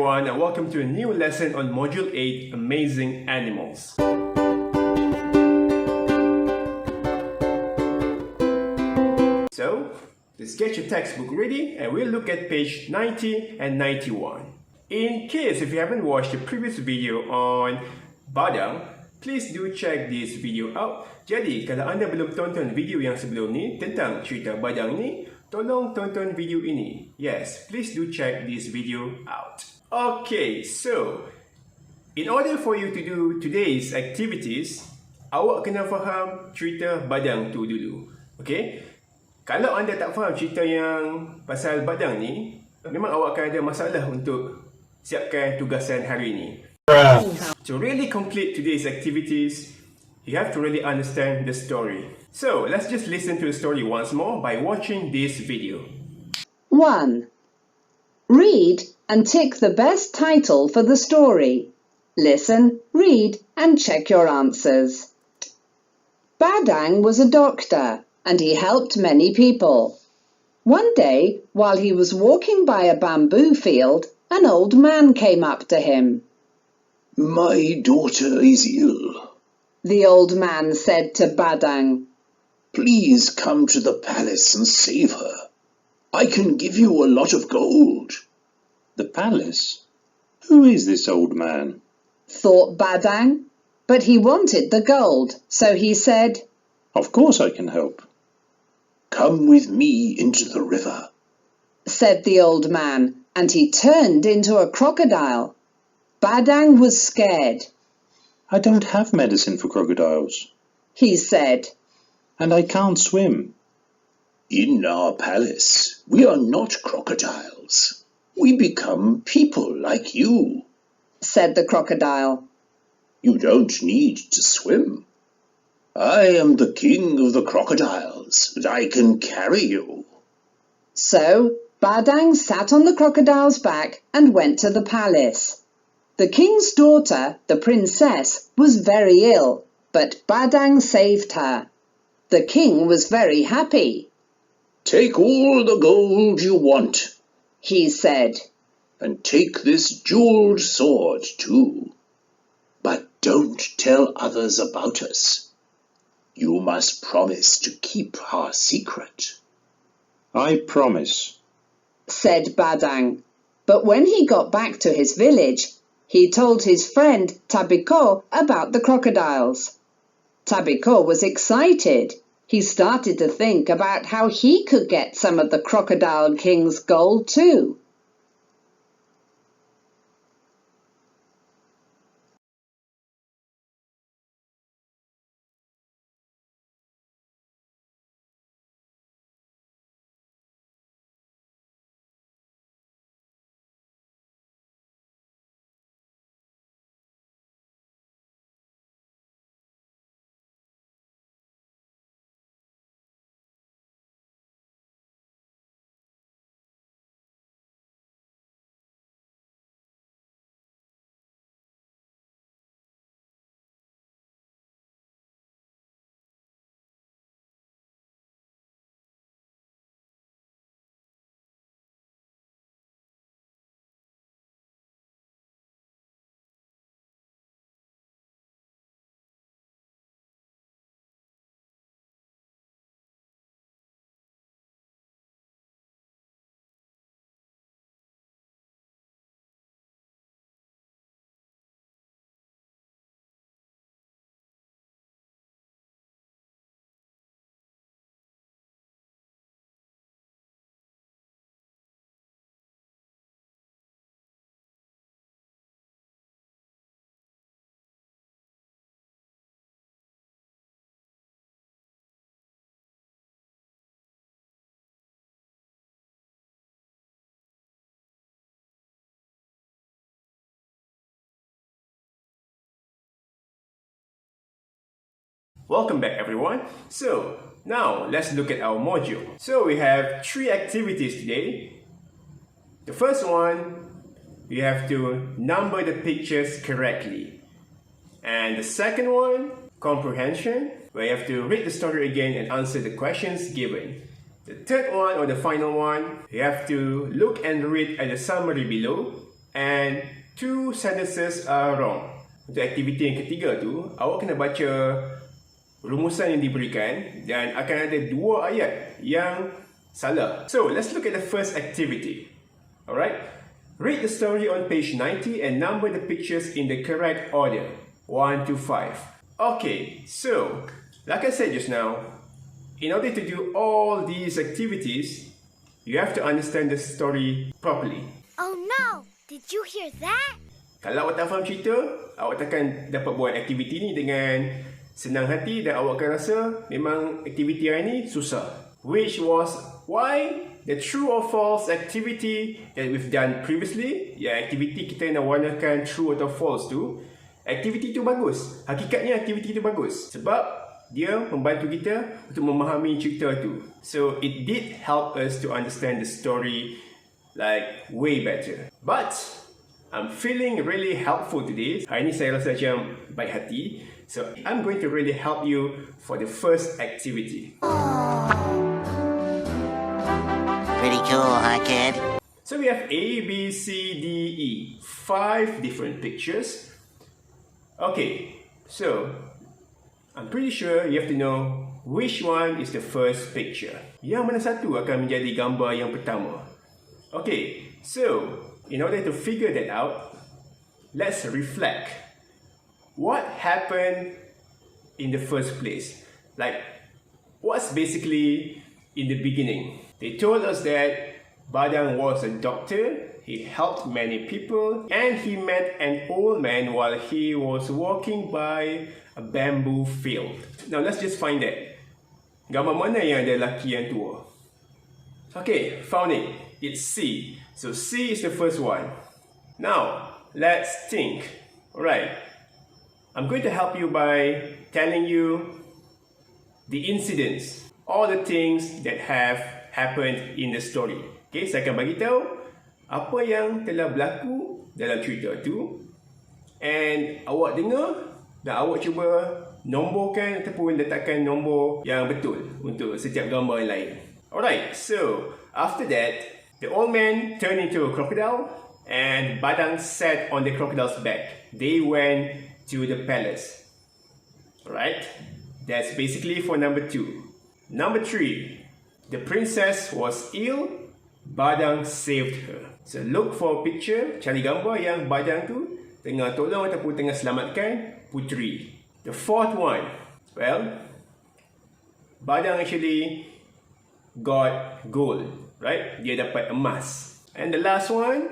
everyone, and welcome to a new lesson on Module 8, Amazing Animals. So, let's get your textbook ready and we'll look at page 90 and 91. In case if you haven't watched the previous video on Badang, please do check this video out. Jadi, kalau anda belum tonton video yang sebelum ni tentang cerita Badang ni, tolong tonton video ini. Yes, please do check this video out. Okay, so in order for you to do today's activities, awak kena faham cerita Badang tu dulu. Okay? Kalau anda tak faham cerita yang pasal Badang ni, memang awak akan ada masalah untuk siapkan tugasan hari ini. To really complete today's activities, you have to really understand the story. So, let's just listen to the story once more by watching this video. 1. Read and tick the best title for the story. Listen, read and check your answers. Badang was a doctor and he helped many people. One day, while he was walking by a bamboo field, an old man came up to him. "My daughter is ill," the old man said to Badang. "Please come to the palace and save her. I can give you a lot of gold." The palace? Who is this old man? Thought Badang, but he wanted the gold, so he said, Of course I can help. "Come with me into the river," said the old man, and he turned into a crocodile. Badang was scared. I don't have medicine for crocodiles. He said, And I can't swim. "In our palace, we are not crocodiles. We become people like you. said the crocodile. You don't need to swim. I am the king of the crocodiles, and I can carry you." So Badang sat on the crocodile's back and went to the palace. The king's daughter, the princess, was very ill, but Badang saved her. The king was very happy. "Take all the gold you want," he said. "and take this jeweled sword too. But don't tell others about us. You must promise to keep our secret." I promise. said Badang. But when he got back to his village, he told his friend Tabiko about the crocodiles. Tabiko was excited. He started to think about how he could get some of the crocodile king's gold too. Welcome back everyone. So, now let's look at our module. So we have 3 activities today. The first one, you have to number the pictures correctly. And the second one, comprehension, where you have to read the story again and answer the questions given. The third one, or the final one, you have to look and read at the summary below and 2 sentences are wrong. Untuk aktiviti yang ketiga tu, awak kena baca rumusan yang diberikan dan akan ada 2 ayat yang salah. So, let's look at the first activity. Alright? Read the story on page 90 and number the pictures in the correct order, 1 to 5. Okay, so, like I said just now, in order to do all these activities, you have to understand the story properly. Oh no! Did you hear that? Kalau awak tak faham cerita, awak takkan dapat buat aktiviti ni dengan senang hati dan awak akan rasa memang aktiviti hari ni susah. Which was why the true or false activity that we've done previously, ya aktiviti kita nak warnakan true atau false tu, aktiviti tu bagus. Hakikatnya aktiviti tu bagus sebab dia membantu kita untuk memahami cerita tu. So it did help us to understand the story like way better. But I'm feeling really helpful today. Hari ni saya rasa macam baik hati. So I'm going to really help you for the first activity. Pretty cool, huh, kid? So we have A, B, C, D, E. 5 different pictures. Okay, so I'm pretty sure you have to know which one is the first picture. Yang mana satu akan menjadi gambar yang pertama. Okay, so in order to figure that out, let's reflect. What happened in the first place? Like, what's basically in the beginning? They told us that Badang was a doctor, he helped many people, and he met an old man while he was walking by a bamboo field. Now, let's just find that. Gambar mana yang ada lelaki yang tua? Okay, found it. It's C. So C is the first one. Now, let's think. Alright, I'm going to help you by telling you the incidents, all the things that have happened in the story. Okay, saya akan bagi tahu apa yang telah berlaku dalam cerita tu, and awak dengar dan awak cuba nomborkan ataupun letakkan nombor yang betul untuk setiap gambar yang lain. Alright, so after that, the old man turned into a crocodile and Badang sat on the crocodile's back. They went to the palace. Alright, that's basically for number 2. Number 3, the princess was ill, Badang saved her. So look for a picture, cari gambar yang Badang tu tengah tolong ataupun tengah selamatkan puteri. The fourth one, well, Badang actually got gold. Right? Dia dapat emas. And the last one,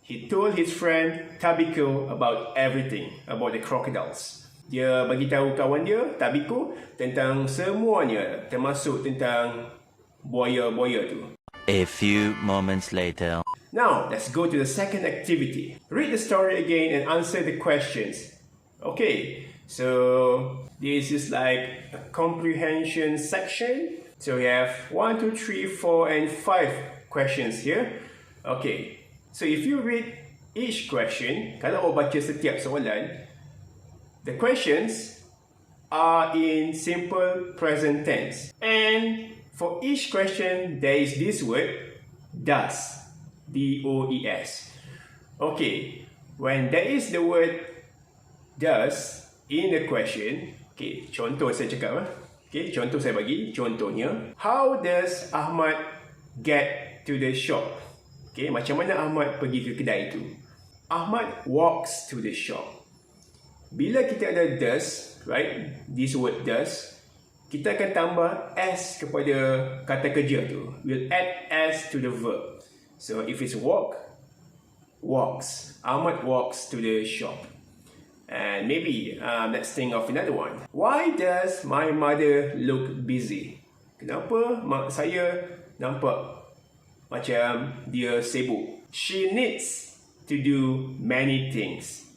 he told his friend Tabiko about everything, about the crocodiles. Dia bagi tahu kawan dia, Tabiko, tentang semuanya, termasuk tentang buaya-buaya tu. A few moments later. Now, let's go to the second activity. Read the story again and answer the questions. Okay, so this is like a comprehension section. So we have 1, 2, 3, 4, and 5 questions here. Okay, so if you read each question, kalau awak baca setiap soalan, the questions are in simple present tense. And for each question, there is this word, does. D-O-E-S. Okay, when there is the word does in the question, okay, contoh saya cakap. Okay, contoh saya bagi. Contohnya, how does Ahmad get to the shop? Okay, macam mana Ahmad pergi ke kedai itu? Ahmad walks to the shop. Bila kita ada does, right? This word does, kita akan tambah s kepada kata kerja tu. We'll add s to the verb. So if it's walk, walks. Ahmad walks to the shop. And maybe let's think of another one. Why does my mother look busy? Kenapa mak saya nampak macam dia sibuk? She needs to do many things.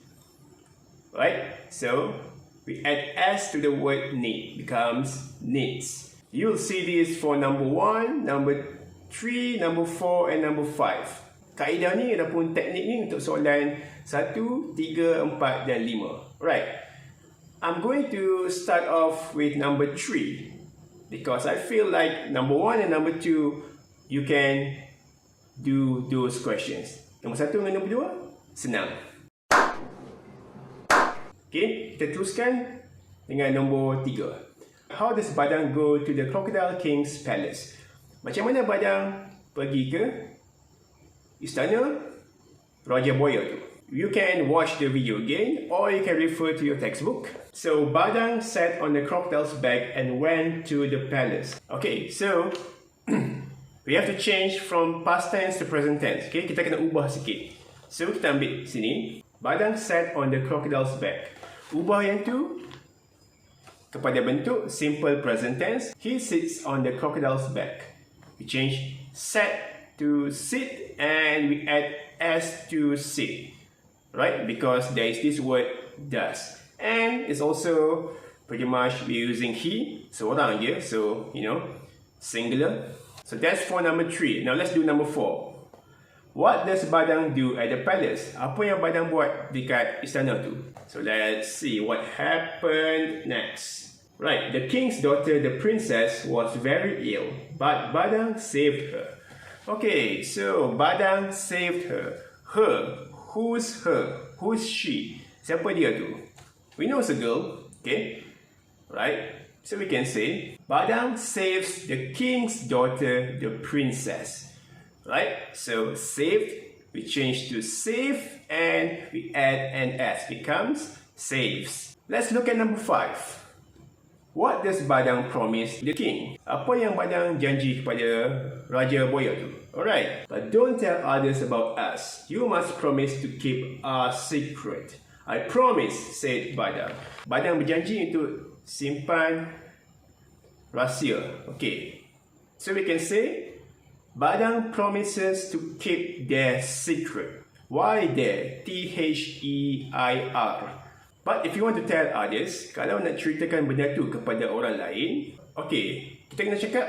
Right? So we add s to the word need, becomes needs. You'll see this for number 1, number 3, number 4, and number 5. Kaedah ni ataupun teknik ni untuk soalan 1, 3, 4 dan 5. Right. I'm going to start off with number 3 because I feel like number 1 and number 2 you can do those questions. Nombor 1 dengan nombor 2 senang. Okay, kita teruskan dengan nombor 3. How does Badang go to the Crocodile King's palace? Macam mana Badang pergi ke istana Raja Buaya tu? You can watch the video again or you can refer to your textbook. So Badang sat on the crocodile's back and went to the palace. Okay, so we have to change from past tense to present tense. Okay, kita kena ubah sikit. So kita ambil sini, Badang sat on the crocodile's back. Ubah yang tu kepada bentuk simple present tense. He sits on the crocodile's back. We change sat to sit and we add s to sit. Right? Because there is this word does. And it's also pretty much we're using he, seorang je, so you know, singular. So that's for number 3. Now let's do number 4. What does Badang do at the palace? Apa yang Badang buat dekat istana tu? So let's see what happened next. Right, the king's daughter, the princess, was very ill, but Badang saved her. Okay, so Badang saved her. Her. Who's her? Who's she? Siapa dia tu? We know it's a girl, okay? Right? So we can say, Badang saves the king's daughter, the princess. Right? So saved, we change to save, and we add an s, becomes saves. Let's look at number 5. What does Badang promise the king? Apa yang Badang janji kepada Raja Buaya tu? Alright, but don't tell others about us. You must promise to keep our secret. I promise, said Badang. Badang berjanji untuk simpan rahsia. Okay, so we can say Badang promises to keep their secret. Why their? T-H-E-I-R. But if you want to tell others, kalau nak ceritakan benda tu kepada orang lain, okay, kita kena cakap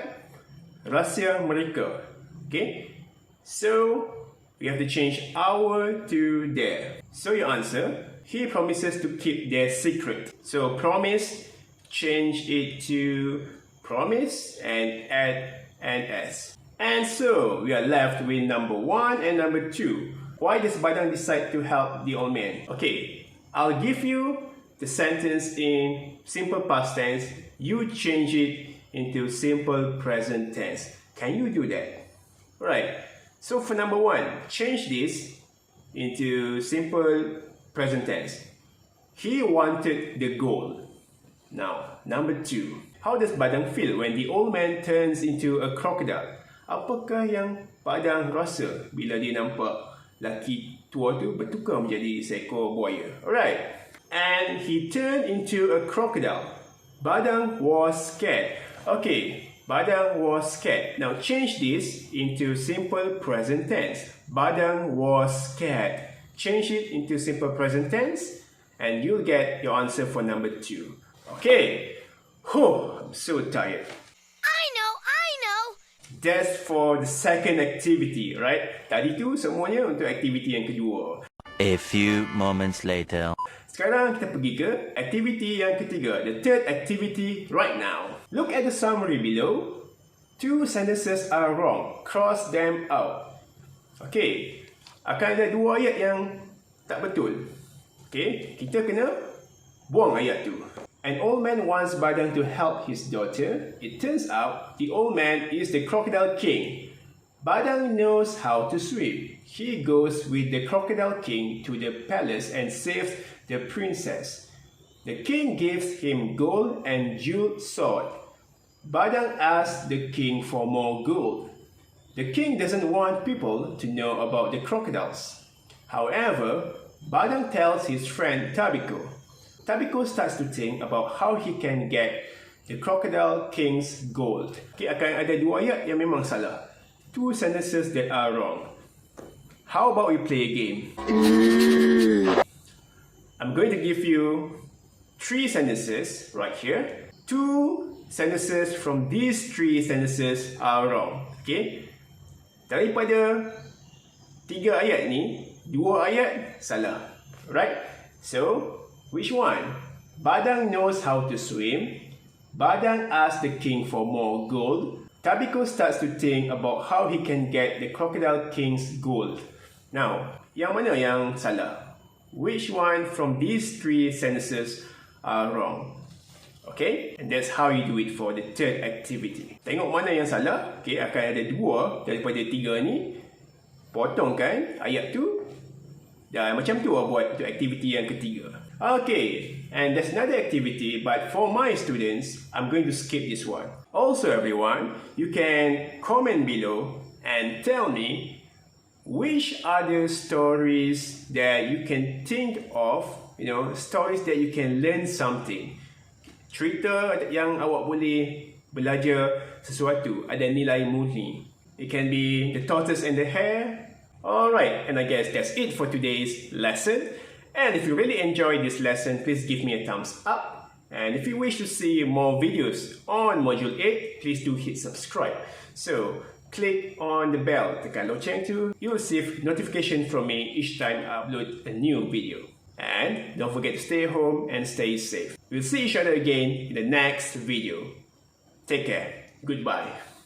rahsia mereka. Okay, so we have to change our to their. So your answer, he promises to keep their secret. So promise, change it to promise and add an s. And so we are left with number 1 and number 2. Why does Badang decide to help the old man? Okay, I'll give you the sentence in simple past tense. You change it into simple present tense. Can you do that? Right. So for number 1, change this into simple present tense. He wanted the gold. Now, number 2. How does Badang feel when the old man turns into a crocodile? Apakah yang Badang rasa bila dia nampak lelaki tua tu bertukar menjadi seekor buaya? Alright. And he turned into a crocodile. Badang was scared. Okay, Badang was scared. Now change this into simple present tense. Badang was scared. Change it into simple present tense and you'll get your answer for number 2. Okay. I'm so tired. I know. That's for the second activity, right? Tadi tu semuanya untuk aktiviti yang kedua. A few moments later. Sekarang kita pergi ke aktiviti yang ketiga, the third activity right now. Look at the summary below. 2 sentences are wrong. Cross them out. Okay, akan ada 2 ayat yang tak betul. Okay, kita kena buang ayat tu. An old man wants Badang to help his daughter. It turns out the old man is the crocodile king. Badang knows how to swim. He goes with the crocodile king to the palace and saves the princess. The king gives him gold and jeweled sword. Badang asks the king for more gold. The king doesn't want people to know about the crocodiles. However, Badang tells his friend Tabiko. Tabiko starts to think about how he can get the crocodile king's gold. Okay, akan ada 2 ayat yang memang salah. 2 sentences that are wrong. How about we play a game? I'm going to give you 3 sentences right here. 2 sentences from these 3 sentences are wrong. Okay? Daripada 3 ayat ni, 2 ayat salah. Right? So, which one? Badang knows how to swim. Badang asks the king for more gold. Tabiko starts to think about how he can get the crocodile king's gold. Now, yang mana yang salah? Which one from these three sentences are wrong? Okay, and that's how you do it for the third activity. Tengok mana yang salah. Okay, akan ada 2 daripada 3 ni. Potongkan ayat tu. Dan macam tu buat untuk aktiviti yang ketiga. Okay, and there's another activity, but for my students, I'm going to skip this one. Also everyone, you can comment below and tell me which other stories that you can think of, stories that you can learn something. Cerita yang awak boleh belajar sesuatu, ada nilai murni. It can be The Tortoise and the Hare. Alright, and I guess that's it for today's lesson. And if you really enjoyed this lesson, please give me a thumbs up. And if you wish to see more videos on Module 8, please do hit subscribe. So, click on the bell, tekan loceng tu. You will receive notification from me each time I upload a new video. And don't forget to stay home and stay safe. We'll see each other again in the next video. Take care. Goodbye.